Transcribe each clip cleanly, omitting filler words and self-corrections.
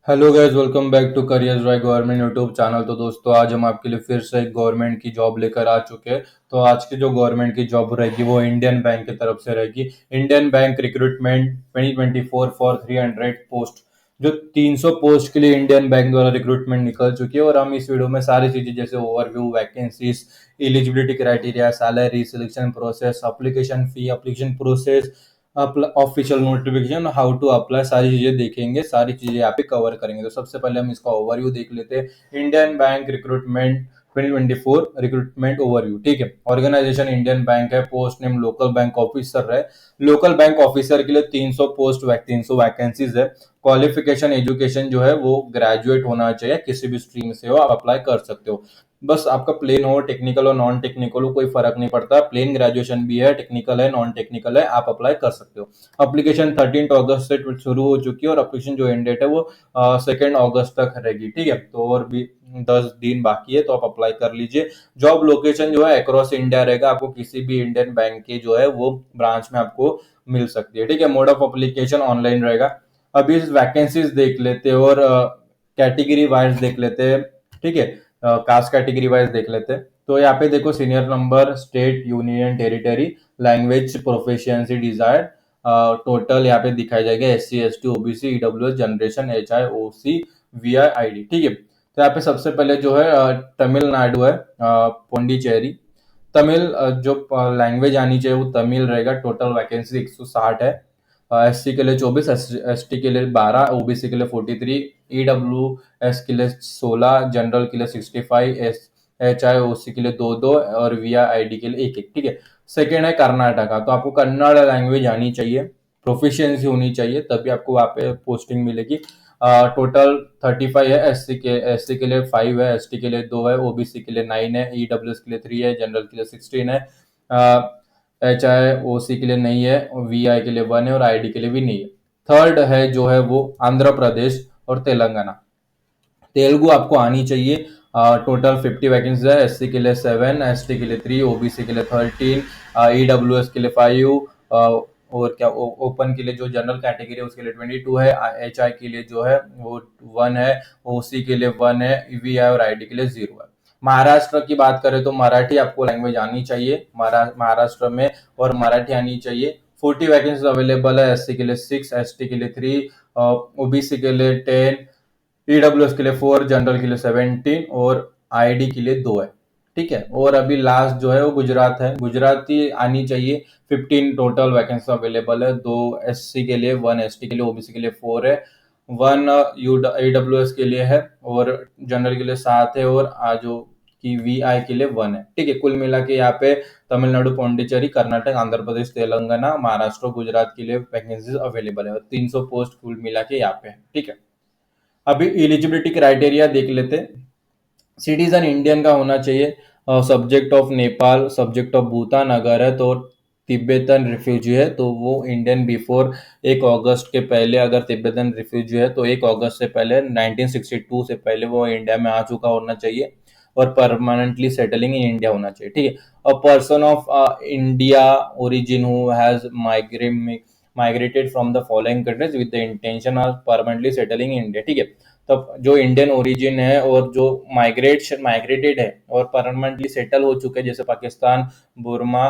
Hello guys, welcome back to career dry government YouTube channel. तो दोस्तों, आज हम आपके लिए फिर से एक गवर्नमेंट की जॉब लेकर आ चुके हैं। तो आज की जो गवर्नमेंट की जॉब रहेगी वो इंडियन बैंक की तरफ से रहेगी। Indian bank recruitment 2024 for 300 post. जो 300 पोस्ट के लिए इंडियन बैंक द्वारा रिक्रूटमेंट निकल चुकी है, और हम इस वीडियो में सारी चीजें जैसे overview, vacancies, eligibility criteria, salary, selection process, application fee, application process, official notification, how to apply, सारी चीजें देखेंगे, सारी चीजें यहाँ पे कवर करेंगे। तो सबसे पहले हम इसका ओवरव्यू देख लेते हैं। Indian bank recruitment 2024 recruitment overview. ठीक है, ऑर्गेनाइजेशन इंडियन बैंक है, post name local bank officer है। लोकल बैंक ऑफिसर के लिए 300 पोस्ट, 300 वैकेंसीज है। क्वालिफिकेशन एजुकेशन जो है वो ग्रेजुएट होना चाहिए, किसी भी स्ट्रीम से हो आप अप्लाई कर सकते हो। बस आपका प्लेन हो, टेक्निकल हो, नॉन टेक्निकल हो, कोई फर्क नहीं पड़ता। प्लेन ग्रेजुएशन भी है, टेक्निकल है, नॉन टेक्निकल है, आप अप्लाई कर सकते हो। अप्लीकेशन 13 अगस्त से शुरू हो चुकी है, और अप्लीकेशन जो एंड डेट है वो 2 अगस्त तक रहेगी। ठीक है, तो और भी 10 दिन बाकी है, तो आप अप्लाई कर लीजिए। जॉब लोकेशन जो है अक्रॉस इंडिया रहेगा, आपको किसी भी इंडियन बैंक के जो है वो ब्रांच में आपको मिल सकती है। ठीक है, मोड ऑफ अप्लीकेशन ऑनलाइन रहेगा। अभी वैकेंसीज देख लेते हैं और कैटेगरी वाइज देख लेते हैं। ठीक है, कास्ट कैटेगरी वाइज देख लेते हैं। तो यहाँ पे देखो, senior number, state, union territory, language proficiency desired, total यहाँ पे दिखाई जाएगा। SC ST OBC EWS generation HI OC VI ID। ठीक है, तो यहाँ पे सबसे पहले जो है तमिलनाडु है, पौंडीचेरी। तमिल जो लैंग्वेज आनी चाहिए वो तमिल रहेगा। टोटल वैकेंसी 160 है। SC के लिए 24, ST के लिए 12, OBC के लिए 43, EWS के लिए 16, जनरल के लिए 65, HI OC के लिए 2 और VI ID के लिए 1। ठीक है, सेकेंड है कर्नाटका। तो आपको कन्नड़ लैंग्वेज आनी चाहिए, प्रोफिशिएंसी होनी चाहिए, तभी आपको वहाँ पे पोस्टिंग मिलेगी। टोटल 35 है। SC के लिए 5 है, ST के लिए 2 है, OBC के लिए 9 है, EWS के लिए 3 है, जनरल के लिए 16 है, HI OC के लिए नहीं है, और VI के लिए 1 है, और ID के लिए भी नहीं है। थर्ड है जो है वो आंध्र प्रदेश और तेलंगाना। तेलुगु आपको आनी चाहिए। टोटल 50 वैकेंसी है। SC के लिए 7, ST के लिए 3, OBC के लिए 13, EWS के लिए 5, और क्या ओपन के लिए जो जनरल कैटेगरी है उसके लिए 22 है, HI के लिए जो है वो 1 है, OC के लिए 1 है, VI और ID के लिए 0 है। महाराष्ट्र की बात करें तो मराठी आपको लैंग्वेज आनी चाहिए महाराष्ट्र में, और मराठी आनी चाहिए। 40 वैकेंसी अवेलेबल है। SC के लिए 6, ST के लिए 3, OBC के लिए 10, EWS के लिए 4, जनरल के लिए 17, और ID के लिए 2 है। ठीक है, और अभी लास्ट जो है वो गुजरात है। गुजराती आनी चाहिए। 15 टोटल वैकेंसी अवेलेबल है। 2 SC के लिए, 1 ST के लिए, OBC के लिए 4 है, 1 EWS के लिए है, और जनरल के लिए 7 है, और जो की VI के लिए 1 है। ठीक है, कुल मिला के यहाँ पे तमिलनाडु, पौंडीचेरी, कर्नाटक, आंध्र प्रदेश, तेलंगाना, महाराष्ट्र, गुजरात के लिए वैकेंसीज अवेलेबल है। 300 पोस्ट कुल मिला के यहाँ पे है। ठीक है, अभी एलिजिबिलिटी क्राइटेरिया देख लेते हैं। सिटीजन इंडियन का होना चाहिए। Subject of Nepal, subject of Bhutan अगर है तो, तिब्बतन रिफ्यूजी है तो वो इंडियन बिफोर 1 अगस्त के पहले, अगर तिब्बतन रिफ्यूजी है तो 1 अगस्त से पहले, 1962 से पहले वो इंडिया में आ चुका होना चाहिए, और परमानेंटली सेटलिंग इन इंडिया होना चाहिए। ठीक है, a person of India origin who has migrated from the following countries with the intention of permanently settling in India. ठीक है, तब जो इंडियन ओरिजिन है और जो माइग्रेटेड है और परमानेंटली सेटल हो चुके हैं, जैसे पाकिस्तान, बुर्मा,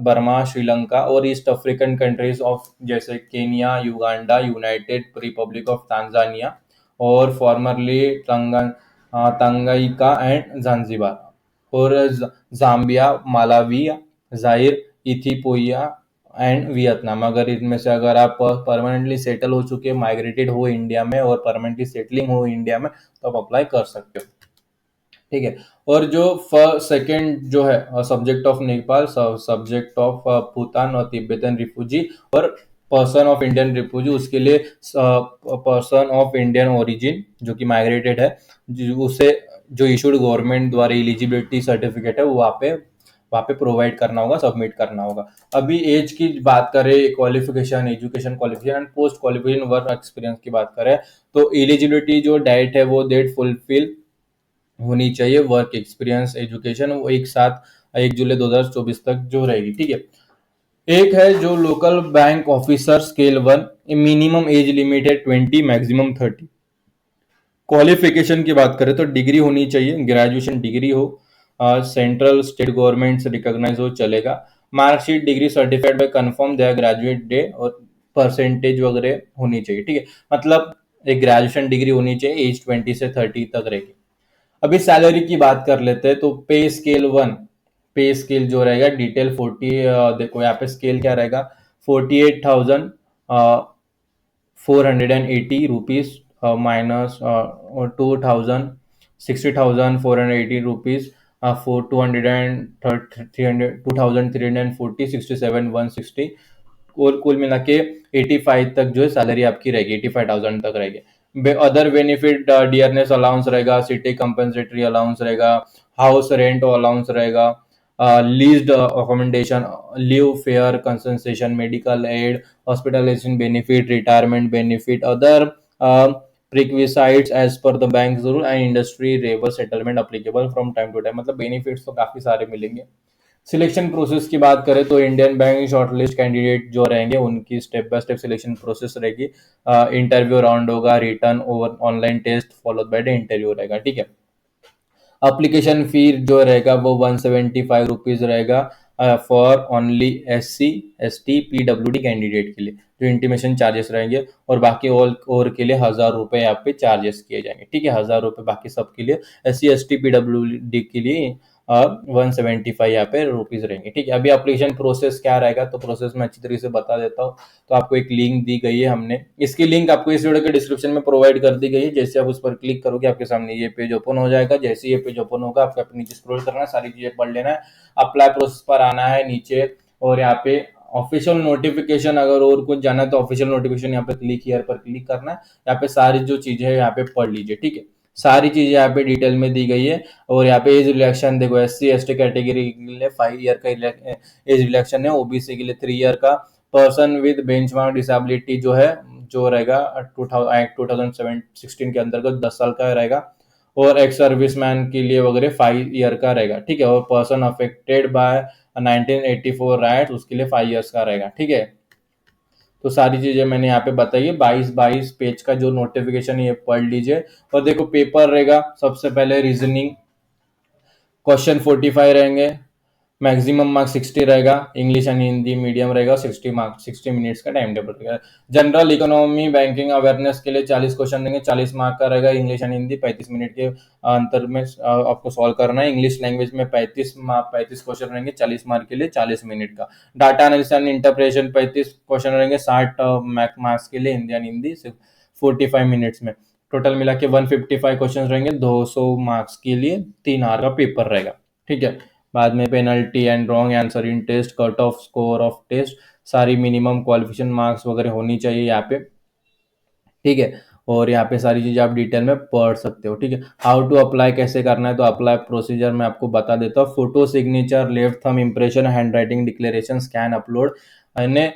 बर्मा, श्रीलंका, और ईस्ट अफ्रीकन कंट्रीज ऑफ जैसे Kenya, Uganda, United Republic of Tanzania, और फॉर्मरली तंगाइका एंड zanzibar, और जाम्बिया, मालावी, जाहिर, इथियोपिया एंड वियतनाम। अगर इनमें से अगर आप परमानेंटली सेटल हो चुके, माइग्रेटेड हो इंडिया में और परमानेंटली सेटलिंग हो इंडिया में, तो आप अप्लाई कर सकते हो। ठीक है, और जो सेकंड जो है subject of Nepal, subject of Bhutan और तिब्बतन रिफ्यूजी, और पर्सन ऑफ इंडियन रिफ्यूजी, उसके लिए पर्सन ऑफ इंडियन ओरिजिन जो कि माइग्रेटेड है, उसे जो इशूड गवर्नमेंट द्वारा एलिजिबिलिटी सर्टिफिकेट है वो वहाँ पे प्रोवाइड करना होगा, सबमिट करना होगा। अभी एज की बात करें, qualification, education qualification and post qualification work experience की बात करें, तो एलिजिबिलिटी जो डाइट है वो डेट फुलफिल होनी चाहिए। वर्क एक्सपीरियंस, एजुकेशन वो एक साथ 1 जुलाई 2024 तक जो रहेगी। ठीक है, एक है जो local bank officer scale 1, minimum age limit है 20, मैक्सिमम 30। क्वालिफिकेशन की बात करें तो डिग्री होनी चाहिए, ग्रेजुएशन डिग्री हो, सेंट्रल स्टेट गवर्नमेंट से रिकॉग्नाइज हो चलेगा। Marksheet degree certified by confirm their graduate day और परसेंटेज वगैरह होनी चाहिए, ठीक है। मतलब एक ग्रेजुएशन डिग्री होनी चाहिए, एज 20 से 30 तक रहेगी। अभी सैलरी की बात कर लेते हैं, तो पे स्केल 1, पे स्केल जो रहेगा डिटेल 40, देखो यहाँ पे स्केल क्या रहेगा, 48,480 रुपीज माइनस 60,480 रुपीज फॉर 2,340, 67,160, कुल मिला के 85 तक जो है सैलरी आपकी रहेगी, 85,000 तक रहेगी। अदर बेनिफिट डियरनेस अलाउंस रहेगा, सिटी कंपनसेटरी अलाउंस रहेगा, हाउस रेंट अलाउंस रहेगा, leased accommodation, leave fair concession, medical aid, hospitalization benefit, retirement benefit, other prerequisites as per the bank's rule and industry labor settlement applicable from time to time। मतलब benefits तो काफी सारे मिलेंगे। Selection process की बात करें तो इंडियन बैंक शॉर्टलिस्ट कैंडिडेट जो रहेंगे उनकी step by step selection process रहेगी। इंटरव्यू राउंड होगा, written or online test followed by the interview रहेगा, ठीक है। अप्लीकेशन फी जो रहेगा वो 175 रुपीज रहेगा for only SC ST PWD candidate के लिए, जो इंटीमेशन चार्जेस रहेंगे, और बाकी और के लिए 1,000 रुपए यहाँ पे चार्जेस किए जाएंगे, ठीक है। 1,000 रुपए बाकी सब के लिए। SC ST PWD के लिए 175 यहाँ पे रुपीज रहेंगे, ठीक है। अभी एप्लीकेशन प्रोसेस क्या रहेगा, तो प्रोसेस में अच्छी तरीके से बता देता हूँ। तो आपको एक लिंक दी गई है हमने, इसकी लिंक आपको इस वीडियो के डिस्क्रिप्शन में प्रोवाइड कर दी गई है। जैसे आप उस पर क्लिक करोगे आपके सामने ये पेज ओपन हो जाएगा। जैसे ये पेज ओपन होगा आपको अपने नीचे स्क्रॉल करना है, सारी चीजें पढ़ लेना है, अप्लाई प्रोसेस पर आना है नीचे, और यहाँ पे ऑफिशियल नोटिफिकेशन अगर और कुछ जाना है तो ऑफिशियल नोटिफिकेशन यहाँ पे क्लिक हियर पर क्लिक करना है। यहाँ पे सारी जो चीजें है यहाँ पे पढ़ लीजिए, ठीक है। सारी चीजें यहाँ पे डिटेल में दी गई है। और यहाँ पे एज रिलैक्शन देखो, SC ST कैटेगरी के लिए 5 ईयर का एज रिलैक्शन है, OBC के लिए 3 ईयर का, पर्सन विद बेंचमार्क डिसेबिलिटी जो है जो रहेगा 2016 के अंतर्गत 10 साल का रहेगा, और एक्स सर्विसमैन के लिए वगैरह 5 ईयर का रहेगा, ठीक है। और पर्सन अफेक्टेड बाय 1984 राइट उसके लिए 5 ईयर्स का रहेगा, ठीक है। तो सारी चीजें मैंने यहाँ पे बताई है। 22 पेज का जो नोटिफिकेशन है ये पढ़ लीजिए। और देखो पेपर रहेगा, सबसे पहले रीजनिंग क्वेश्चन 45 रहेंगे, मैक्सिमम मार्क्स 60 रहेगा, इंग्लिश एंड हिंदी मीडियम रहेगा, 60 मार्क्स, 60 मिनट्स का टाइम टेबल रहेगा। जनरल इकोनॉमी बैंकिंग अवेयरनेस के लिए 40 क्वेश्चन रहेंगे, 40 मार्क का रहेगा, इंग्लिश एंड हिंदी 35 मिनट के अंतर में आपको सॉल्व करना है। इंग्लिश लैंग्वेज में 35 क्वेश्चन रहेंगे, 40 मार्क के लिए, 40 मिनट का। Data analysis and interpretation 35 question रहेंगे, 60 मार्क्स के लिए, इंडियन हिंदी सिर्फ 45 मिनट्स में। टोटल मिला के 155 क्वेश्चन रहेंगे, 200 मार्क्स के लिए, 3 आवर का पेपर रहेगा, ठीक है। बाद में penalty and wrong answer in test, cut off score of test, सारी मिनिमम क्वालिफिकेशन मार्क्स वगैरह होनी चाहिए यहाँ पे, ठीक है। और यहाँ पे सारी चीजें आप डिटेल में पढ़ सकते हो, ठीक है। हाउ टू अप्लाई कैसे करना है, तो अप्लाई प्रोसीजर मैं आपको बता देता हूँ। Photo signature, left thumb impression, hand writing declaration, scan upload, यानी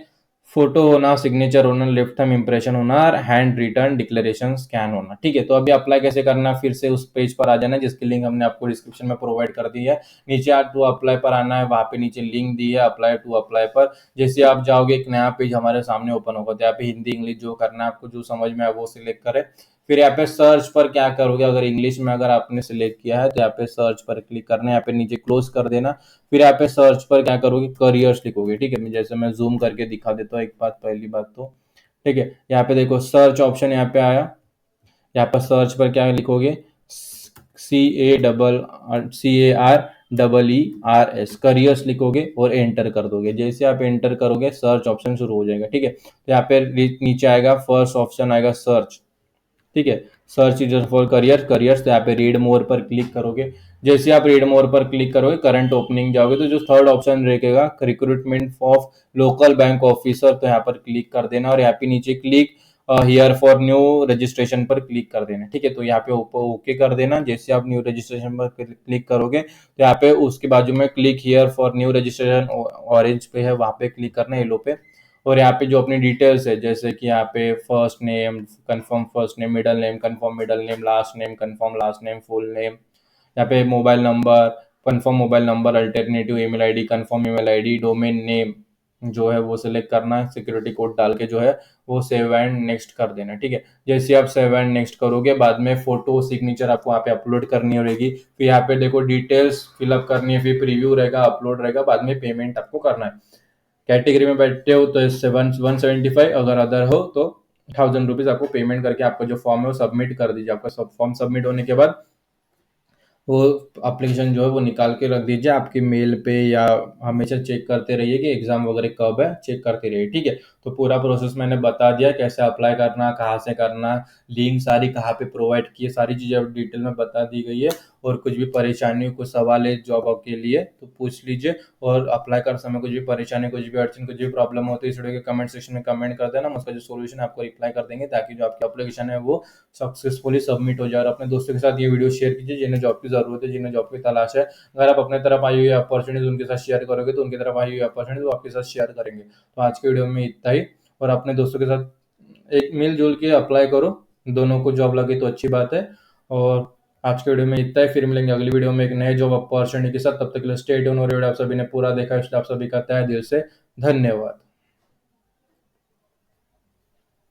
फोटो होना, सिग्नेचर होना, लेफ्ट थंब इम्प्रेशन होना, और हैंड रिटर्न डिक्लेरेशन स्कैन होना, ठीक है। तो अभी अप्लाई कैसे करना है, फिर से उस पेज पर आ जाना है जिसकी लिंक हमने आपको डिस्क्रिप्शन में प्रोवाइड कर दी है। नीचे आप टू अप्लाई पर आना है, वहां पे नीचे लिंक दी है अप्लाई टू अप्लाई पर। जैसे आप जाओगे एक नया पेज हमारे सामने ओपन होगा, तो यहाँ पे हिंदी इंग्लिश जो करना है आपको, जो समझ में आए वो सिलेक्ट करें। फिर यहाँ पे सर्च पर क्या करोगे, अगर इंग्लिश में अगर आपने सिलेक्ट किया है तो यहाँ पे सर्च पर क्लिक करना है, यहाँ पे नीचे क्लोज कर देना। फिर यहाँ पे सर्च पर क्या करोगे, करियर्स लिखोगे, ठीक है। जैसे मैं जूम करके दिखा देता हूँ एक बात, पहली बात तो, ठीक है। यहाँ पे देखो सर्च ऑप्शन यहाँ पे आया, यहाँ पर सर्च पर क्या लिखोगे, CARERS करियर्स लिखोगे और एंटर कर दोगे। जैसे आप एंटर करोगे सर्च ऑप्शन शुरू हो जाएगा, ठीक है। तो यहाँ पे नीचे आएगा फर्स्ट ऑप्शन आएगा सर्च, ठीक है। सर्च इज फॉर करियर्स, तो यहाँ पे रीड मोर पर क्लिक करोगे। जैसे आप रीड मोर पर क्लिक करोगे करंट ओपनिंग जाओगे, तो जो थर्ड ऑप्शन रहेगा recruitment of local bank officer, तो यहाँ पर क्लिक कर देना, और यहाँ पे नीचे click here for new registration पर क्लिक कर देना, ठीक है। तो यहाँ पे ओके कर देना। जैसे आप न्यू रजिस्ट्रेशन पर क्लिक करोगे तो यहाँ पे उसके बाजू में click here for new registration orange पे है, वहां पे क्लिक करना है, येलो पे। और यहाँ पे जो अपनी डिटेल्स है, जैसे कि यहाँ पे first name confirm first name, middle name last name full name, यहाँ पे mobile number confirm mobile number, alternative email ID, confirm email ID, domain name, जो है वो सिलेक्ट करना है, सिक्योरिटी कोड डाल के जो है वो सेव एंड नेक्स्ट कर देना है। ठीक है, जैसे आप सेव एंड नेक्स्ट करोगे बाद में फोटो सिग्नेचर आपको वहाँ पे अपलोड करनी रहेगी। फिर यहाँ पे देखो डिटेल्स फिलअप करनी है, फिर प्रीव्यू रहेगा, अपलोड रहेगा, बाद में पेमेंट आपको करना है। कैटेगरी में बैठते हो तो 175, अगर अदर हो तो 1000 रुपीज आपको पेमेंट करके आपका जो फॉर्म है वो सबमिट कर दीजिए। आपका सब फॉर्म सबमिट होने के बाद वो एप्लीकेशन जो है वो निकाल के रख दीजिए आपकी मेल पे, या हमेशा चेक करते रहिए कि एग्जाम वगैरह कब है, चेक करते रहिए। ठीक है, तो पूरा प्रोसेस मैंने बता दिया, कैसे अप्लाई करना, कहाँ से करना, लिंक सारी कहाँ पे प्रोवाइड की है, सारी चीज़ें डिटेल में बता दी गई है। और कुछ भी परेशानी, कुछ सवाल है जॉब के लिए तो पूछ लीजिए। और अप्लाई कर समय कुछ भी परेशानी, कुछ भी अड़चन, कुछ भी प्रॉब्लम हो तो इस वीडियो के कमेंट सेक्शन में कमेंट कर देना, हम उसका जो सोल्यूशन है आपको रिप्लाई कर देंगे, ताकि जो आपकी एप्लीकेशन है वो सक्सेसफुली सबमिट हो जाए। और अपने दोस्तों के साथ ये वीडियो शेयर कीजिए जिन्हें जॉब की जरूरत है, जिन्हें जॉब की तलाश है। अगर आप अपने तरफ आई हुई अपॉर्चुनिटीज उनके साथ शेयर करोगे तो उनकी तरफ आई हुई अपॉर्चुनिटीज वो आपके साथ शेयर करेंगे। तो आज के वीडियो में इतना ही, और अपने दोस्तों के साथ एक मिलजुल के अप्लाई करो, दोनों को जॉब लगे तो अच्छी बात है। और आज के वीडियो में इतना ही, फिर मिलेंगे अगली वीडियो में एक नए जॉब अपॉर्चुनिटी के साथ। तब तक के लिए स्टे ट्यून। और वीडियो आप सभी ने पूरा देखा इसलिए आप सभी का तहे दिल से धन्यवाद।